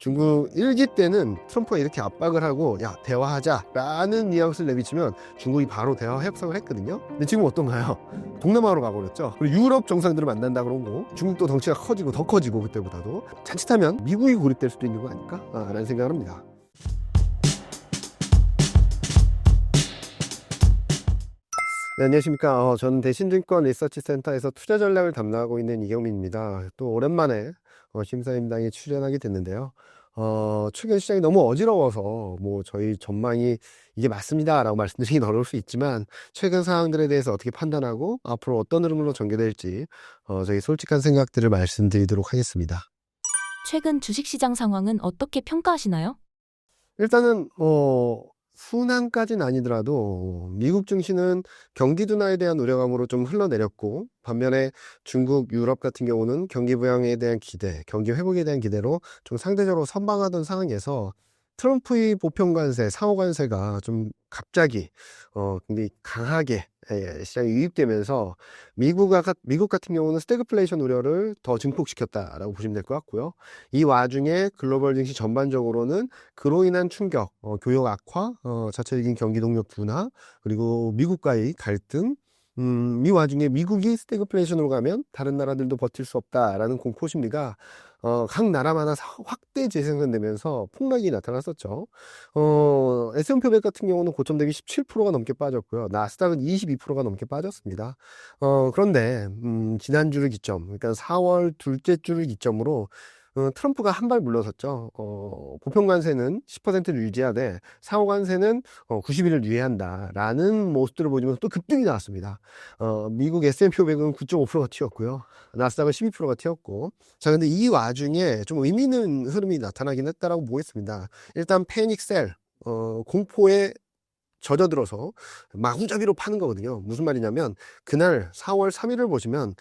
중국 1기 때는 트럼프가 이렇게 압박을 하고 야 대화하자라는 뉘앙스를 내비치면 중국이 바로 대화 협상을 했거든요. 근데 지금 어떤가요? 동남아로 가버렸죠. 그리고 유럽 정상들을 만난다 그러고 중국도 덩치가 커지고 더 커지고 그때보다도 자칫하면 미국이 고립될 수도 있는 거 아닐까? 라는 생각을 합니다. 네, 안녕하십니까. 저는 대신증권 리서치센터에서 투자 전략을 담당하고 있는 이경민입니다. 또 오랜만에 심사임당에 출연하게 됐는데요. 최근 시장이 너무 어지러워서 저희 전망이 이게 맞습니다라고 말씀드리긴 어려울 수 있지만 최근 상황들에 대해서 어떻게 판단하고 앞으로 어떤 흐름으로 전개될지 저희 솔직한 생각들을 말씀드리도록 하겠습니다. 최근 주식시장 상황은 어떻게 평가하시나요? 일단은 순환까지는 아니더라도 미국 증시는 경기 둔화에 대한 우려감으로 좀 흘러내렸고 반면에 중국, 유럽 같은 경우는 경기 부양에 대한 기대, 경기 회복에 대한 기대로 좀 상대적으로 선방하던 상황에서 트럼프의 보편 관세, 상호 관세가 좀 갑자기 굉장히 강하게 시장에 유입되면서 미국 같은 경우는 스태그플레이션 우려를 더 증폭시켰다라고 보시면 될 것 같고요. 이 와중에 글로벌 증시 전반적으로는 그로 인한 충격, 교역 악화, 자체적인 경기 동력 둔화, 그리고 미국과의 갈등, 이 와중에 미국이 스태그플레이션으로 가면 다른 나라들도 버틸 수 없다라는 공포 심리가 각 나라마다 확대 재생산되면서 폭락이 나타났었죠. S&P 500 같은 경우는 고점 대비 17%가 넘게 빠졌고요. 나스닥은 22%가 넘게 빠졌습니다. 그런데 지난주를 기점, 그러니까 4월 둘째 주를 기점으로 트럼프가 한 발 물러섰죠. 보편 관세는 10%를 유지하되 상호 관세는 90일을 유예한다라는 모습들을 보이면서 또 급등이 나왔습니다. 미국 S&P 500은 9.5%가 튀었고요. 나스닥은 12%가 튀었고. 자, 근데 이 와중에 좀 의미 있는 흐름이 나타나긴 했다라고 보겠습니다. 일단 패닉셀, 공포에 젖어들어서 마구잡이로 파는 거거든요. 무슨 말이냐면 그날 4월 3일을 보시면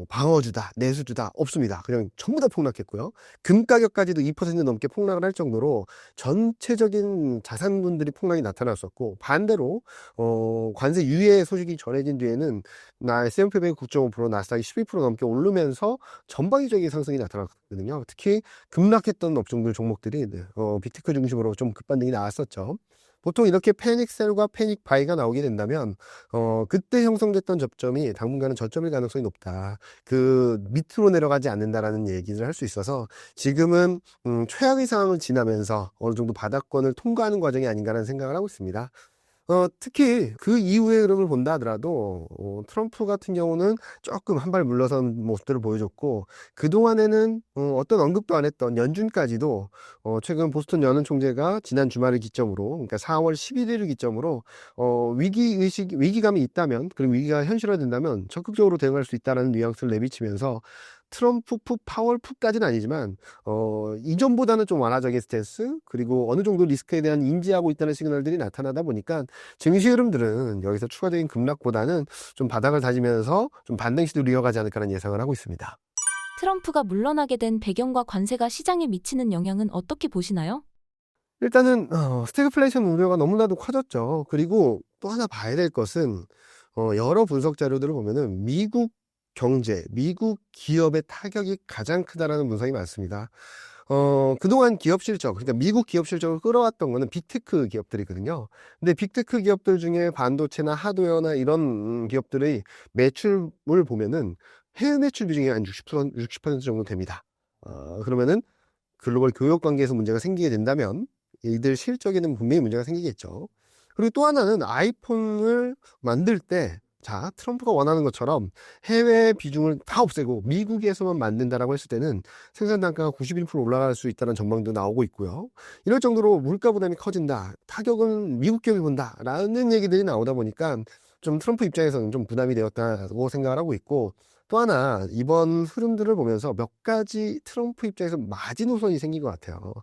방어주다, 내수주다 없습니다. 그냥 전부 다 폭락했고요. 금 가격까지도 2% 넘게 폭락을 할 정도로 전체적인 자산분들이 폭락이 나타났었고 반대로 관세 유예 소식이 전해진 뒤에는 S&P 500 9.5%, 나스닥이 12% 넘게 오르면서 전방위적인 상승이 나타났거든요. 특히 급락했던 업종들 종목들이 빅테크 중심으로 좀 급반등이 나왔었죠. 보통 이렇게 패닉셀과 패닉바이가 나오게 된다면 그때 형성됐던 접점이 당분간은 저점일 가능성이 높다. 그 밑으로 내려가지 않는다라는 얘기를 할 수 있어서 지금은 최악의 상황을 지나면서 어느 정도 바닥권을 통과하는 과정이 아닌가라는 생각을 하고 있습니다. 특히 그 이후의 흐름을 본다 하더라도 트럼프 같은 경우는 조금 한 발 물러선 모습들을 보여줬고 그동안에는 어떤 언급도 안 했던 연준까지도 최근 보스턴 연은 총재가 지난 주말을 기점으로 그러니까 4월 11일을 기점으로 위기감이 있다면 그리고 위기가 현실화된다면 적극적으로 대응할 수 있다는 뉘앙스를 내비치면서 트럼프 푸 파월 푸까지는 아니지만 이전보다는 좀 완화적인 스탠스 그리고 어느 정도 리스크에 대한 인지하고 있다는 시그널들이 나타나다 보니까 증시 흐름들은 여기서 추가적인 급락보다는 좀 바닥을 다지면서 좀 반등 시도를 이어가지 않을까라는 예상을 하고 있습니다. 트럼프가 물러나게 된 배경과 관세가 시장에 미치는 영향은 어떻게 보시나요? 일단은 스태그플레이션 우려가 너무나도 커졌죠. 그리고 또 하나 봐야 될 것은 여러 분석 자료들을 보면은 미국 경제, 미국 기업의 타격이 가장 크다라는 분석이 많습니다. 그동안 기업 실적, 그러니까 미국 기업 실적을 끌어왔던 거는 빅테크 기업들이거든요. 근데 빅테크 기업들 중에 반도체나 하드웨어나 이런 기업들의 매출을 보면은 해외 매출 비중이 한 60% 정도 됩니다. 그러면은 글로벌 교역 관계에서 문제가 생기게 된다면 이들 실적에는 분명히 문제가 생기겠죠. 그리고 또 하나는 아이폰을 만들 때 트럼프가 원하는 것처럼 해외 비중을 다 없애고 미국에서만 만든다라고 했을 때는 생산 단가가 91% 올라갈 수 있다는 전망도 나오고 있고요. 이럴 정도로 물가 부담이 커진다. 타격은 미국 기업이 본다라는 얘기들이 나오다 보니까 좀 트럼프 입장에서는 좀 부담이 되었다고 생각을 하고 있고 또 하나 이번 흐름들을 보면서 몇 가지 트럼프 입장에서 마지노선이 생긴 것 같아요.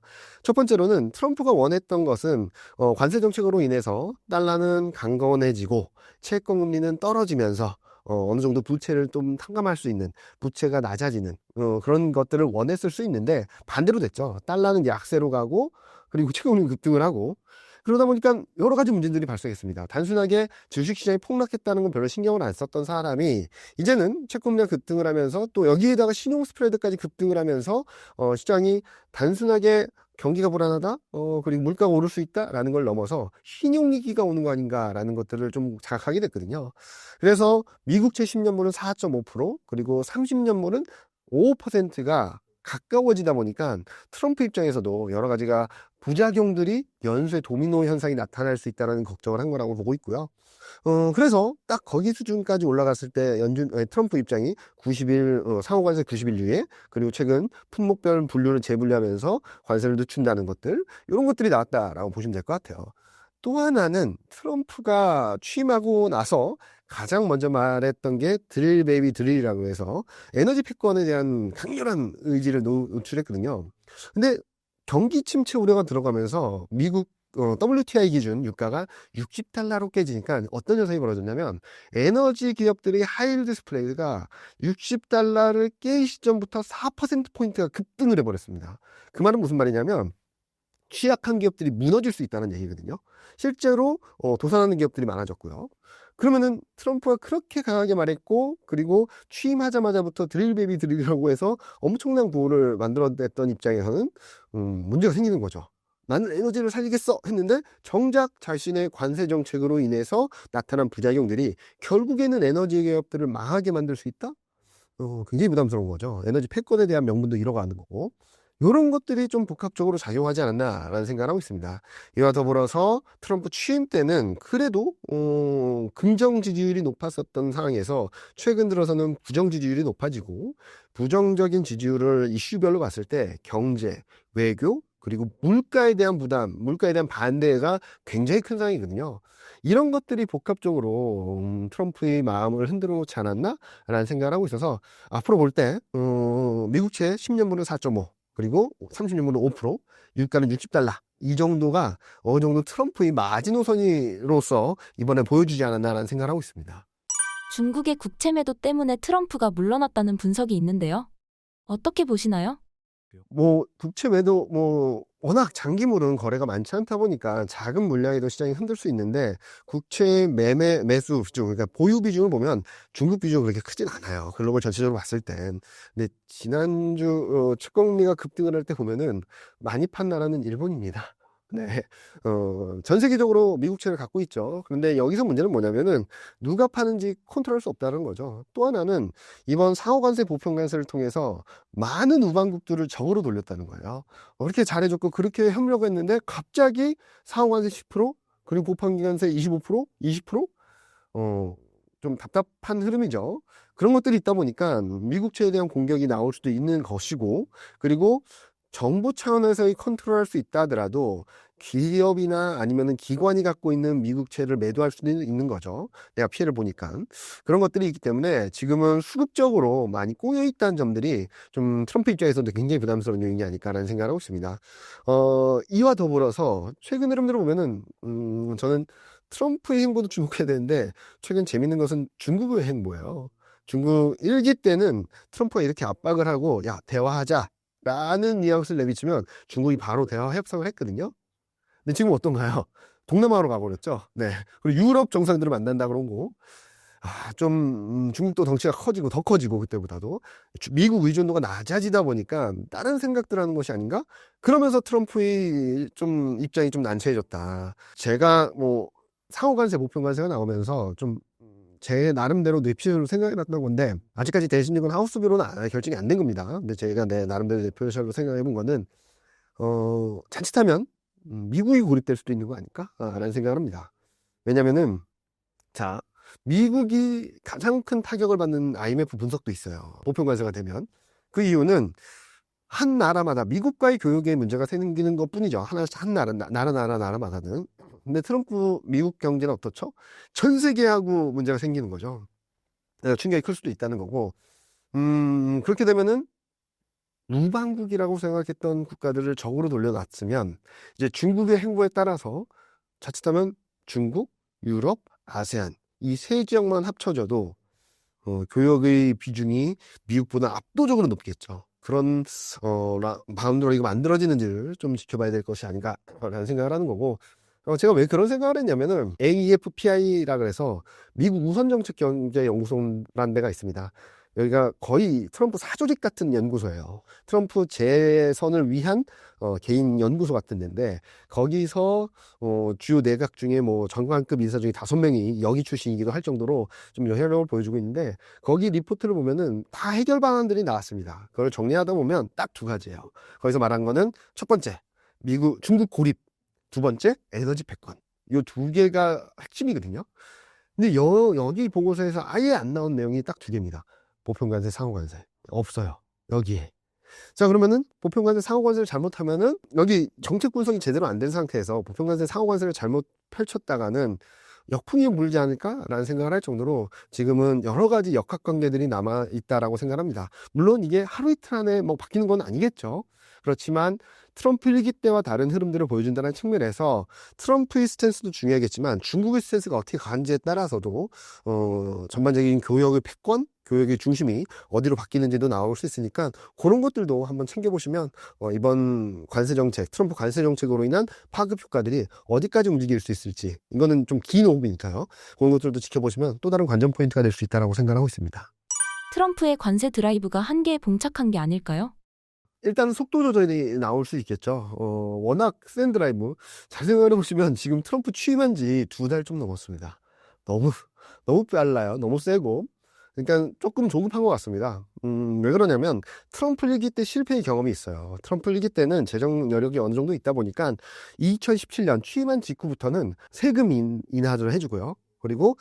첫 번째로는 트럼프가 원했던 것은 관세 정책으로 인해서 달러는 강건해지고 채권 금리는 떨어지면서 어느 정도 부채를 좀 탕감할 수 있는 부채가 낮아지는 그런 것들을 원했을 수 있는데 반대로 됐죠. 달러는 약세로 가고 그리고 채권 금리 급등을 하고 그러다 보니까 여러 가지 문제들이 발생했습니다. 단순하게 주식시장이 폭락했다는 건 별로 신경을 안 썼던 사람이 이제는 채권물량 급등을 하면서 또 여기에다가 신용 스프레드까지 급등을 하면서 시장이 단순하게 경기가 불안하다, 그리고 물가가 오를 수 있다라는 걸 넘어서 신용위기가 오는 거 아닌가라는 것들을 좀 자각하게 됐거든요. 그래서 미국채 10년물은 4.5%, 그리고 30년물은 5%가 가까워지다 보니까 트럼프 입장에서도 여러 가지가 부작용들이 연쇄 도미노 현상이 나타날 수 있다는 걱정을 한 거라고 보고 있고요. 그래서 딱 거기 수준까지 올라갔을 때 트럼프 입장이 90일, 상호관세 90일 이후에, 그리고 최근 품목별 분류를 재분류하면서 관세를 늦춘다는 것들, 이런 것들이 나왔다라고 보시면 될 것 같아요. 또 하나는 트럼프가 취임하고 나서 가장 먼저 말했던 게 드릴 베이비 드릴이라고 해서 에너지 패권에 대한 강렬한 의지를 노출했거든요. 근데 경기 침체 우려가 들어가면서 미국 WTI 기준 유가가 60달러로 깨지니까 어떤 현상이 벌어졌냐면 에너지 기업들의 하이힐드 스프레드가 60달러를 깰 시점부터 4%포인트가 급등을 해버렸습니다. 그 말은 무슨 말이냐면 취약한 기업들이 무너질 수 있다는 얘기거든요. 실제로 도산하는 기업들이 많아졌고요. 그러면은 트럼프가 그렇게 강하게 말했고, 그리고 취임하자마자부터 드릴 베이비 드릴이라고 해서 엄청난 구호를 만들어냈던 입장에서는 문제가 생기는 거죠. 나는 에너지를 살리겠어 했는데 정작 자신의 관세 정책으로 인해서 나타난 부작용들이 결국에는 에너지 기업들을 망하게 만들 수 있다? 굉장히 부담스러운 거죠. 에너지 패권에 대한 명분도 잃어가는 거고. 이런 것들이 좀 복합적으로 작용하지 않았나라는 생각을 하고 있습니다. 이와 더불어서 트럼프 취임 때는 그래도 긍정 지지율이 높았었던 상황에서 최근 들어서는 부정 지지율이 높아지고, 부정적인 지지율을 이슈별로 봤을 때 경제, 외교, 그리고 물가에 대한 부담, 물가에 대한 반대가 굉장히 큰 상황이거든요. 이런 것들이 복합적으로 트럼프의 마음을 흔들어 놓지 않았나? 라는 생각을 하고 있어서 앞으로 볼 때 미국채 10년물은 4.5, 그리고 30년물은 5%, 유가는 60달러. 이 정도가 어느 정도 트럼프의 마지노선으로서 이번에 보여주지 않았나라는 생각을 하고 있습니다. 중국의 국채 매도 때문에 트럼프가 물러났다는 분석이 있는데요. 어떻게 보시나요? 국채 매도, 워낙 장기물은 거래가 많지 않다 보니까 작은 물량에도 시장이 흔들 수 있는데, 국채 매수 비중, 그러니까 보유 비중을 보면 중국 비중은 그렇게 크진 않아요. 글로벌 전체적으로 봤을 땐. 근데 지난주, 채권금리가 급등을 할 때 보면은 많이 판 나라는 일본입니다. 네. 전 세계적으로 미국채를 갖고 있죠. 그런데 여기서 문제는 뭐냐면은 누가 파는지 컨트롤할 수 없다는 거죠. 또 하나는 이번 상호관세 보편관세를 통해서 많은 우방국들을 적으로 돌렸다는 거예요. 그렇게 잘해줬고 그렇게 협력했는데 갑자기 상호관세 10%, 그리고 보편관세 25%, 20%? 좀 답답한 흐름이죠. 그런 것들이 있다 보니까 미국채에 대한 공격이 나올 수도 있는 것이고, 그리고 정부 차원에서의 컨트롤할 수 있다 하더라도 기업이나 아니면은 기관이 갖고 있는 미국채를 매도할 수도 있는 거죠. 내가 피해를 보니까. 그런 것들이 있기 때문에 지금은 수급적으로 많이 꼬여 있다는 점들이 좀 트럼프 입장에서도 굉장히 부담스러운 요인이 아닐까라는 생각을 하고 있습니다. 이와 더불어서 최근 흐름들을 보면은, 저는 트럼프의 행보도 주목해야 되는데, 최근 재밌는 것은 중국의 행보예요. 중국 1기 때는 트럼프가 이렇게 압박을 하고, 야, 대화하자 라는 뉘앙스를 내비치면 중국이 바로 대화 협상을 했거든요. 근데 지금 어떤가요? 동남아로 가버렸죠. 네. 그리고 유럽 정상들을 만난다 그런 거. 중국도 덩치가 커지고 더 커지고 그때보다도 미국 의존도가 낮아지다 보니까 다른 생각들 하는 것이 아닌가? 그러면서 트럼프의 좀 입장이 좀 난처해졌다. 제가 상호관세, 보편관세가 나오면서 좀 제 나름대로 뇌피셜로 생각해 놨던 건데, 아직까지 대신직은 하우스비로는 결정이 안 된 겁니다. 근데 제가 내 나름대로 뇌피셜로 생각해 본 거는, 자칫하면, 미국이 고립될 수도 있는 거 아닐까? 라는 생각을 합니다. 왜냐면은, 자, 미국이 가장 큰 타격을 받는 IMF 분석도 있어요. 보편관세가 되면. 그 이유는, 한 나라마다 미국과의 교역에 문제가 생기는 것 뿐이죠. 한 나라마다는. 근데 트럼프 미국 경제는 어떻죠? 전 세계하고 문제가 생기는 거죠. 충격이 클 수도 있다는 거고, 그렇게 되면은 우방국이라고 생각했던 국가들을 적으로 돌려놨으면 이제 중국의 행보에 따라서 자칫하면 중국, 유럽, 아세안 이 세 지역만 합쳐져도 교역의 비중이 미국보다 압도적으로 높겠죠. 그런 바운더리가 만들어지는지를 좀 지켜봐야 될 것이 아닌가라는 생각을 하는 거고, 제가 왜 그런 생각을 했냐면은 AFPI라 그래서 미국 우선정책경제연구소라는 데가 있습니다. 여기가 거의 트럼프 사조직 같은 연구소예요. 트럼프 재선을 위한 개인 연구소 같은 데인데 거기서 주요 내각 중에 뭐 장관급 인사 중에 5명이 여기 출신이기도 할 정도로 좀 영향력을 보여주고 있는데 거기 리포트를 보면은 다 해결 방안들이 나왔습니다. 그걸 정리하다 보면 딱 2가지예요. 거기서 말한 거는 첫 번째, 중국 고립. 2번째, 에너지 패권. 이 2개가 핵심이거든요. 근데 여기 보고서에서 아예 안 나온 내용이 딱 2개입니다. 보편관세, 상호관세. 없어요. 여기에. 자, 그러면은 보편관세, 상호관세를 잘못하면은 여기 정책 분석이 제대로 안 된 상태에서 보편관세, 상호관세를 잘못 펼쳤다가는 역풍이 불지 않을까라는 생각을 할 정도로 지금은 여러 가지 역학관계들이 남아 있다라고 생각합니다. 물론 이게 하루 이틀 안에 뭐 바뀌는 건 아니겠죠. 그렇지만 트럼프 1기 때와 다른 흐름들을 보여준다는 측면에서 트럼프의 스탠스도 중요하겠지만 중국의 스탠스가 어떻게 가는지에 따라서도 전반적인 교역의 패권, 교역의 중심이 어디로 바뀌는지도 나올 수 있으니까 그런 것들도 한번 챙겨보시면 이번 관세정책, 트럼프 관세정책으로 인한 파급 효과들이 어디까지 움직일 수 있을지, 이거는 좀 긴 호흡이니까요. 그런 것들도 지켜보시면 또 다른 관전 포인트가 될 수 있다고 생각하고 있습니다. 트럼프의 관세 드라이브가 한계에 봉착한 게 아닐까요? 일단은 속도 조절이 나올 수 있겠죠. 워낙 센 드라이브. 잘 생각해 보시면 지금 트럼프 취임한 지 2달 좀 넘었습니다. 너무, 너무 빨라요. 너무 세고. 그러니까 조금 조급한 것 같습니다. 왜 그러냐면 트럼프 1기 때 실패의 경험이 있어요. 트럼프 1기 때는 재정 여력이 어느 정도 있다 보니까 2017년 취임한 직후부터는 세금 인하를 해주고요. 그리고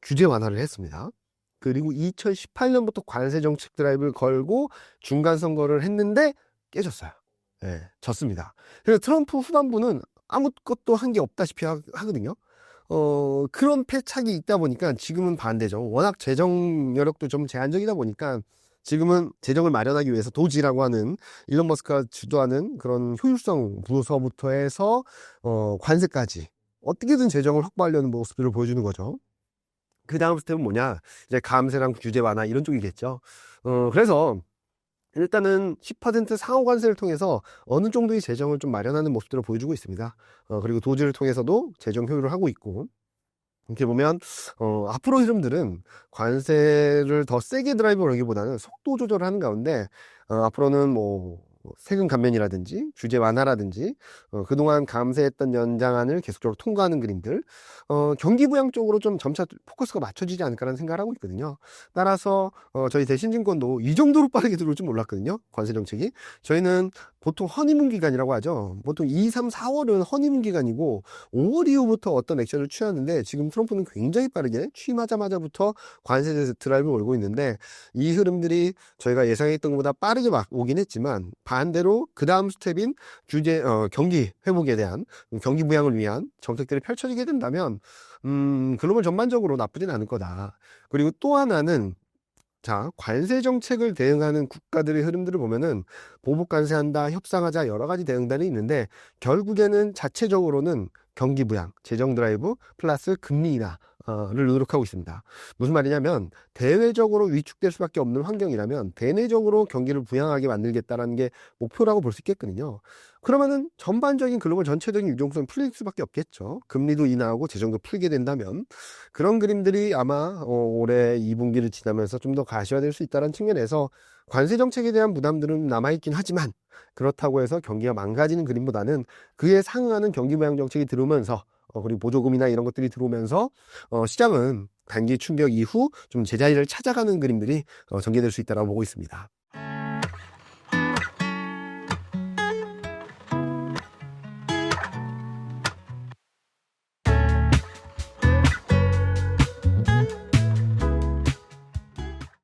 규제 완화를 했습니다. 그리고 2018년부터 관세 정책 드라이브를 걸고 중간 선거를 했는데 깨졌어요. 예, 졌습니다. 그래서 트럼프 후반부는 아무것도 한 게 없다시피 하거든요. 그런 패착이 있다 보니까 지금은 반대죠. 워낙 재정 여력도 좀 제한적이다 보니까 지금은 재정을 마련하기 위해서 도지라고 하는 일론 머스크가 주도하는 그런 효율성 부서부터 해서 관세까지 어떻게든 재정을 확보하려는 모습들을 보여주는 거죠. 그 다음 스텝은 뭐냐? 이제 감세랑 규제 완화 이런 쪽이겠죠. 그래서 일단은 10% 상호 관세를 통해서 어느 정도의 재정을 좀 마련하는 모습들을 보여주고 있습니다. 그리고 도지를 통해서도 재정 효율을 하고 있고, 이렇게 보면 앞으로 흐름들은 관세를 더 세게 드라이브 걸기보다는 속도 조절하는 가운데 앞으로는 뭐 세금 감면이라든지 규제 완화라든지 그동안 감세했던 연장안을 계속적으로 통과하는 그림들, 경기 부양 쪽으로 좀 점차 포커스가 맞춰지지 않을까라는 생각을 하고 있거든요. 따라서 저희 대신증권도 이 정도로 빠르게 들어올 줄 몰랐거든요. 관세 정책이. 저희는 보통 허니문 기간이라고 하죠. 보통 2, 3, 4월은 허니문 기간이고 5월 이후부터 어떤 액션을 취하는데 지금 트럼프는 굉장히 빠르게 취임하자마자부터 관세 드라이브를 몰고 있는데 이 흐름들이 저희가 예상했던 것보다 빠르게 막 오긴 했지만 반대로 그 다음 스텝인 규제, 경기 회복에 대한 경기 부양을 위한 정책들이 펼쳐지게 된다면 글로벌 전반적으로 나쁘진 않을 거다. 그리고 또 하나는 자, 관세 정책을 대응하는 국가들의 흐름들을 보면은 보복 관세한다, 협상하자 여러 가지 대응단이 있는데 결국에는 자체적으로는 경기 부양, 재정 드라이브 플러스 금리 인하를 노력하고 있습니다. 무슨 말이냐면 대외적으로 위축될 수밖에 없는 환경이라면 대내적으로 경기를 부양하게 만들겠다라는 게 목표라고 볼 수 있겠거든요. 그러면은 전반적인 글로벌 전체적인 유동성이 풀릴 수밖에 없겠죠. 금리도 인하하고 재정도 풀게 된다면 그런 그림들이 아마 올해 2분기를 지나면서 좀 더 가시화될 수 있다는 측면에서 관세 정책에 대한 부담들은 남아있긴 하지만 그렇다고 해서 경기가 망가지는 그림보다는 그에 상응하는 경기 부양 정책이 들어오면서 그리고 보조금이나 이런 것들이 들어오면서 시장은 단기 충격 이후 좀 제자리를 찾아가는 그림들이 전개될 수 있다고 보고 있습니다.